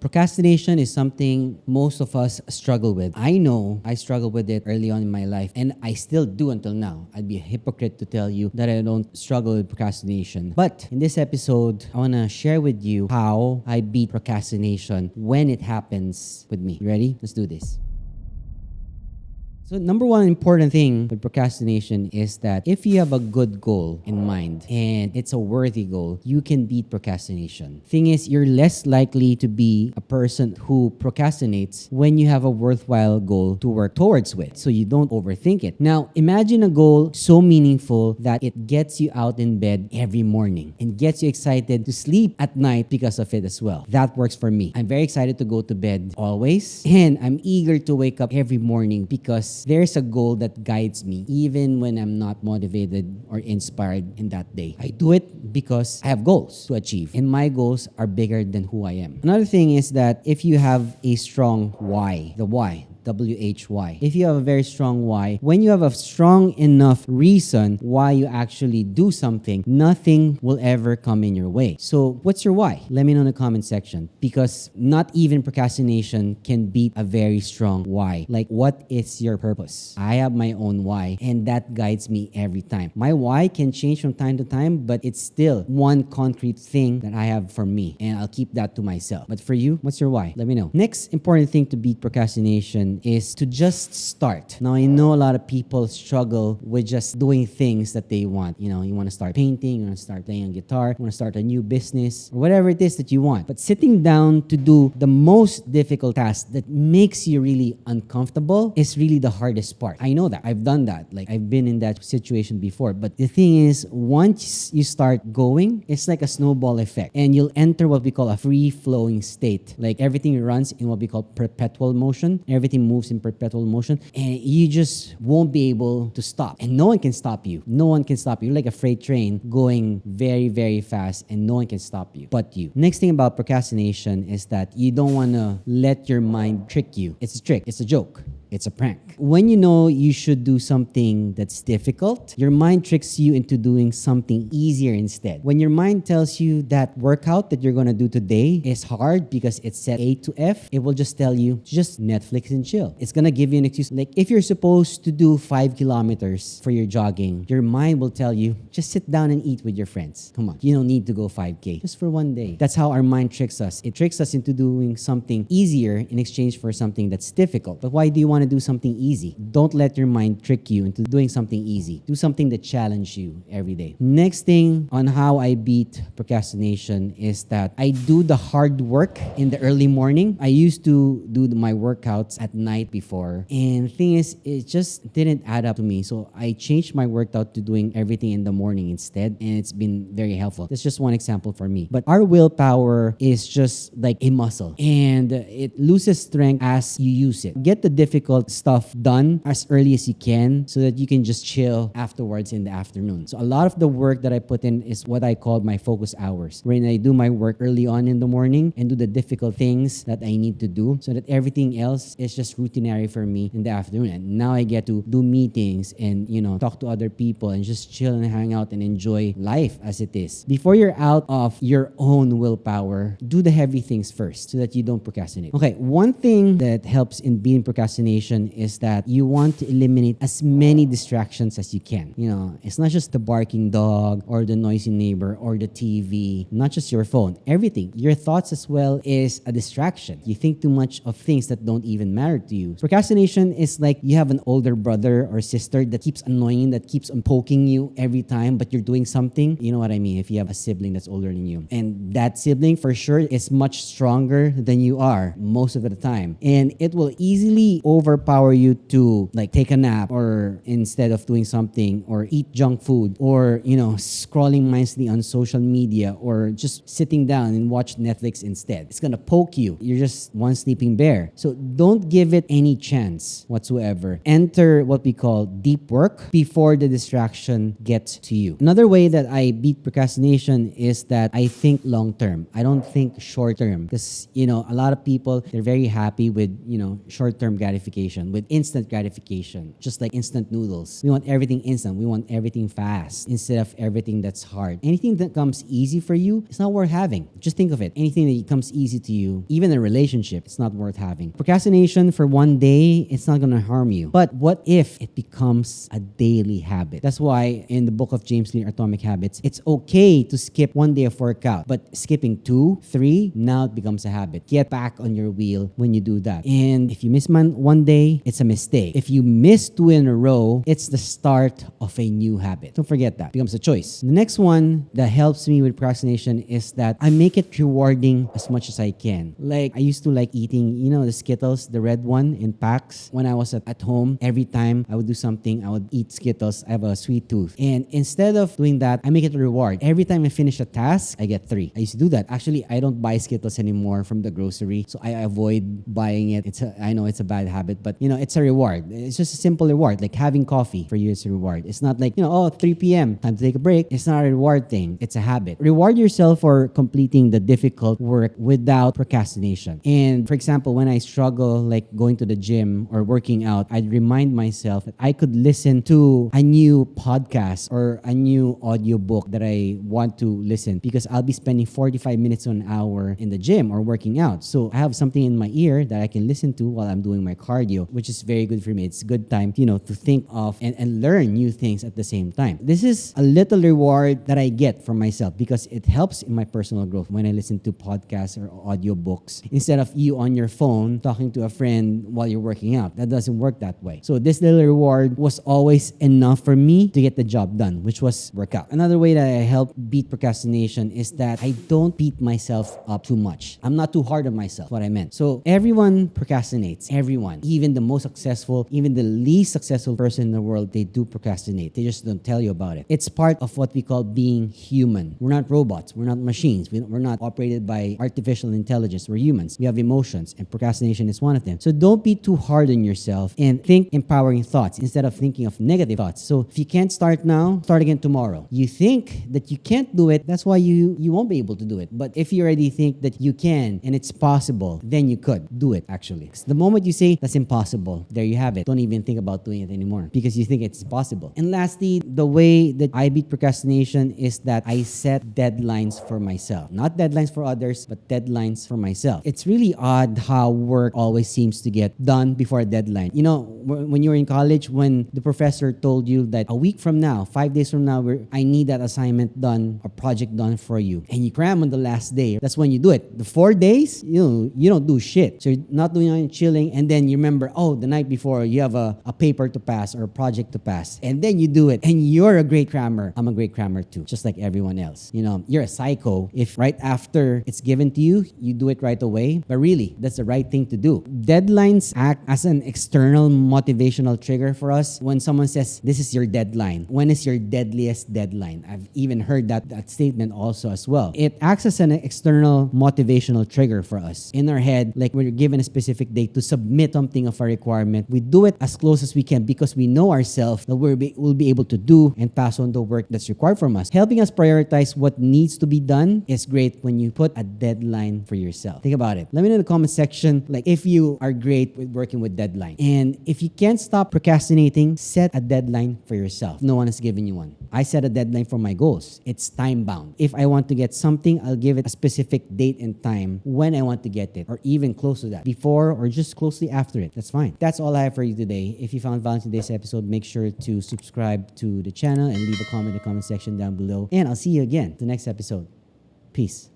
Procrastination is something most of us struggle with. I know I struggled with it early on in my life, and I still do until now. I'd be a hypocrite to tell you that I don't struggle with procrastination. But in this episode, I want to share with you how I beat procrastination when it happens with me. You ready? Let's do this. So number one important thing with procrastination is that if you have a good goal in mind and it's a worthy goal, you can beat procrastination. Thing is, you're less likely to be a person who procrastinates when you have a worthwhile goal to work towards with, so you don't overthink it. Now, imagine a goal so meaningful that it gets you out in bed every morning and gets you excited to sleep at night because of it as well. That works for me. I'm very excited to go to bed always, and I'm eager to wake up every morning because there's a goal that guides me even when I'm not motivated or inspired in that day. I do it because I have goals to achieve, and my goals are bigger than who I am. Another thing is that if you have a strong why, the why, WHY. If you have a very strong why, when you have a strong enough reason why you actually do something, nothing will ever come in your way. So what's your why? Let me know in the comment section, because not even procrastination can beat a very strong why. Like, what is your purpose? I have my own why, and that guides me every time. My why can change from time to time, but it's still one concrete thing that I have for me, and I'll keep that to myself. But for you, what's your why? Let me know. Next important thing to beat procrastination is to just start. Now, I know a lot of people struggle with just doing things that they want. You know, you want to start painting, you want to start playing a guitar, you want to start a new business, or whatever it is that you want. But sitting down to do the most difficult task that makes you really uncomfortable is really the hardest part. I know that. I've done that. Like, I've been in that situation before. But the thing is, once you start going, it's like a snowball effect. And you'll enter what we call a free-flowing state. Like, everything runs in what we call perpetual motion. Everything moves in perpetual motion, and you just won't be able to stop. And no one can stop you. No one can stop you. You're like a freight train going very, very fast, and no one can stop you but you. Next thing about procrastination is that you don't want to let your mind trick you. It's a trick. It's a joke. It's a prank. When you know you should do something that's difficult, your mind tricks you into doing something easier instead. When your mind tells you that workout that you're going to do today is hard because it's set A to F, it will just tell you, just Netflix and chill. It's going to give you an excuse. Like, if you're supposed to do 5 kilometers for your jogging, your mind will tell you, just sit down and eat with your friends. Come on. You don't need to go 5K just for one day. That's how our mind tricks us. It tricks us into doing something easier in exchange for something that's difficult. But why do you want to do something easy? Don't let your mind trick you into doing something easy. Do something that challenges you every day. Next thing on how I beat procrastination is that I do the hard work in the early morning. I used to do my workouts at night before, and the thing is, it just didn't add up to me. So I changed my workout to doing everything in the morning instead, and it's been very helpful. That's just one example for me. But our willpower is just like a muscle, and it loses strength as you use it. Get the difficult stuff done as early as you can so that you can just chill afterwards in the afternoon. So a lot of the work that I put in is what I call my focus hours, wherein I do my work early on in the morning and do the difficult things that I need to do, so that everything else is just routinary for me in the afternoon. And now I get to do meetings and, talk to other people and just chill and hang out and enjoy life as it is. Before you're out of your own willpower, do the heavy things first so that you don't procrastinate. Okay, one thing that helps in beating procrastination is that you want to eliminate as many distractions as you can. It's not just the barking dog or the noisy neighbor or the TV, not just your phone. Everything, your thoughts as well, is a distraction. You think too much of things that don't even matter to you. Procrastination is like you have an older brother or sister that keeps annoying, that keeps poking you every time, but you're doing something. You know what I mean? If you have a sibling that's older than you, and that sibling for sure is much stronger than you are most of the time, and it will easily overpower you to like take a nap, or instead of doing something, or eat junk food, or scrolling mindlessly on social media, or just sitting down and watch Netflix instead. It's gonna poke you. You're just one sleeping bear. So don't give it any chance whatsoever. Enter what we call deep work before the distraction gets to you. Another way that I beat procrastination is that I think long term. I don't think short term, because a lot of people, they're very happy with short term gratification. gratification, with instant gratification, just like instant noodles. We want everything instant. We want everything fast instead of everything that's hard. Anything that comes easy for you, it's not worth having. Just think of it. Anything that comes easy to you, even a relationship, it's not worth having. Procrastination for one day, it's not going to harm you. But what if it becomes a daily habit? That's why in the book of James Clear, Atomic Habits, it's okay to skip one day of workout, but skipping 2, 3, now it becomes a habit. Get back on your wheel when you do that. And if you miss one day, it's a mistake. If you miss 2 in a row, it's the start of a new habit. Don't forget that. It becomes a choice. The next one that helps me with procrastination is that I make it rewarding as much as I can. Like, I used to like eating, the Skittles, the red one in packs. When I was at home, every time I would do something, I would eat Skittles. I have a sweet tooth. And instead of doing that, I make it a reward. Every time I finish a task, I get 3. I used to do that. Actually, I don't buy Skittles anymore from the grocery, so I avoid buying it. I know it's a bad habit, but it's a reward. It's just a simple reward. Like having coffee for you is a reward. It's not like, 3 p.m., time to take a break. It's not a reward thing. It's a habit. Reward yourself for completing the difficult work without procrastination. And for example, when I struggle like going to the gym or working out, I'd remind myself that I could listen to a new podcast or a new audiobook that I want to listen, because I'll be spending 45 minutes to an hour in the gym or working out. So I have something in my ear that I can listen to while I'm doing my cardio, which is very good for me. It's a good time, to think of and learn new things at the same time. This is a little reward that I get from myself because it helps in my personal growth when I listen to podcasts or audiobooks instead of you on your phone talking to a friend while you're working out. That doesn't work that way. So this little reward was always enough for me to get the job done, which was workout. Another way that I help beat procrastination is that I don't beat myself up too much. I'm not too hard on myself, what I meant. So everyone procrastinates. Everyone. Even the most successful, even the least successful person in the world, they do procrastinate. They just don't tell you about it. It's part of what we call being human. We're not robots. We're not machines. We're not operated by artificial intelligence. We're humans. We have emotions, and procrastination is one of them. So don't be too hard on yourself and think empowering thoughts instead of thinking of negative thoughts. So if you can't start now, start again tomorrow. You think that you can't do it, that's why you won't be able to do it. But if you already think that you can and it's possible, then you could do it actually. 'Cause the moment you say that's impossible, there you have it. Don't even think about doing it anymore because you think it's impossible. And lastly, the way that I beat procrastination is that I set deadlines for myself. Not deadlines for others, but deadlines for myself. It's really odd how work always seems to get done before a deadline. When you were in college, when the professor told you that a week from now, 5 days from now, I need that assignment done or project done for you, and you cram on the last day, that's when you do it. The 4 days, you don't do shit. So you're not doing anything, chilling, and then you remember, the night before you have a paper to pass or a project to pass, and then you do it, and you're a great crammer. I'm a great crammer too, just like everyone else. You're a psycho if right after it's given to you, you do it right away. But really, that's the right thing to do. Deadlines act as an external motivational trigger for us. When someone says, this is your deadline, when is your deadliest deadline? I've even heard that statement also as well. It acts as an external motivational trigger for us. In our head, like we're given a specific date to submit something of a requirement, we do it as close as we can because we know ourselves that we'll be able to do and pass on the work that's required from us. Helping us prioritize what needs to be done is great when you put a deadline for yourself. Think about it. Let me know in the comment section, like if you are great with working with deadline. And if you can't stop procrastinating, set a deadline for yourself. No one has given you one. I set a deadline for my goals. It's time bound. If I want to get something, I'll give it a specific date and time when I want to get it, or even close to that, before or just closely after it. That's fine. That's all I have for you today. If you found value in today's episode, make sure to subscribe to the channel and leave a comment in the comment section down below. And I'll see you again in the next episode. Peace.